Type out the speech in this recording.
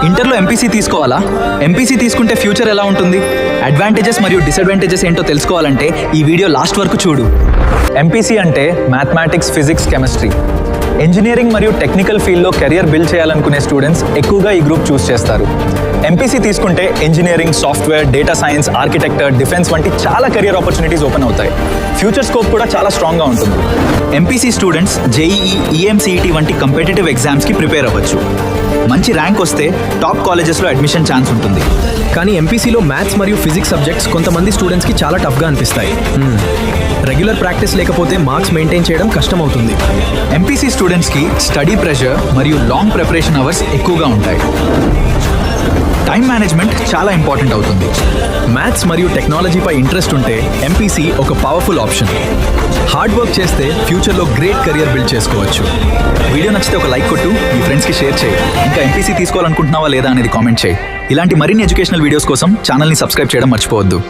ఇంటర్లో ఎంపీసీ తీసుకోవాలా? ఎంపీసీ తీసుకుంటే ఫ్యూచర్ ఎలా ఉంటుంది? అడ్వాంటేజెస్ మరియు డిసడ్వాంటేజెస్ ఏంటో తెలుసుకోవాలంటే ఈ వీడియో లాస్ట్ వరకు చూడు. ఎంపీసీ అంటే మ్యాథమెటిక్స్, ఫిజిక్స్, కెమిస్ట్రీ. ఇంజనీరింగ్ మరియు టెక్నికల్ ఫీల్డ్లో కెరియర్ బిల్డ్ చేయాలనుకునే స్టూడెంట్స్ ఎక్కువగా ఈ గ్రూప్ చూస్ చేస్తారు. ఎంపీసీ తీసుకుంటే engineering, software, data science, architecture, defence వంటి చాలా కెరియర్ ఆపర్చునిటీస్ ఓపెన్ అవుతాయి. ఫ్యూచర్ స్కోప్ కూడా చాలా స్ట్రాంగ్గా ఉంటుంది. ఎంపీసీ స్టూడెంట్స్ జేఈఈ, ఈఎంసీఈటీ వంటి కంపిటేటివ్ ఎగ్జామ్స్కి ప్రిపేర్ అవ్వచ్చు. మంచి ర్యాంక్ వస్తే టాప్ కాలేజెస్లో అడ్మిషన్ ఛాన్స్ ఉంటుంది. కానీ ఎంపీసీలో మ్యాథ్స్ మరియు ఫిజిక్స్ సబ్జెక్ట్స్ కొంతమంది స్టూడెంట్స్కి చాలా టఫ్గా అనిపిస్తాయి. రెగ్యులర్ ప్రాక్టీస్ లేకపోతే మార్క్స్ మెయింటైన్ చేయడం కష్టం అవుతుంది. ఎంపీసీ స్టూడెంట్స్కి స్టడీ ప్రెషర్ మరియు లాంగ్ ప్రిపరేషన్ అవర్స్ ఎక్కువగా ఉంటాయి. టైం మేనేజ్మెంట్ చాలా ఇంపార్టెంట్ అవుతుంది. మ్యాథ్స్ మరియు టెక్నాలజీపై ఇంట్రెస్ట్ ఉంటే ఎంపీసీ ఒక పవర్ఫుల్ ఆప్షన్. హార్డ్ వర్క్ చేస్తే ఫ్యూచర్లో గ్రేట్ కెరియర్ బిల్డ్ చేసుకోవచ్చు. వీడియో నచ్చితే ఒక లైక్ కొట్టు, మీ ఫ్రెండ్స్కి షేర్ చేయి. ఇంకా ఎంపీసీ తీసుకోవాలనుకుంటున్నావా లేదా అనేది కామెంట్ చేయి. ఇలాంటి మరిన్ని ఎడ్యుకేషనల్ వీడియోస్ కోసం ఛానల్ని సబ్స్క్రైబ్ చేయడం మర్చిపోవద్దు.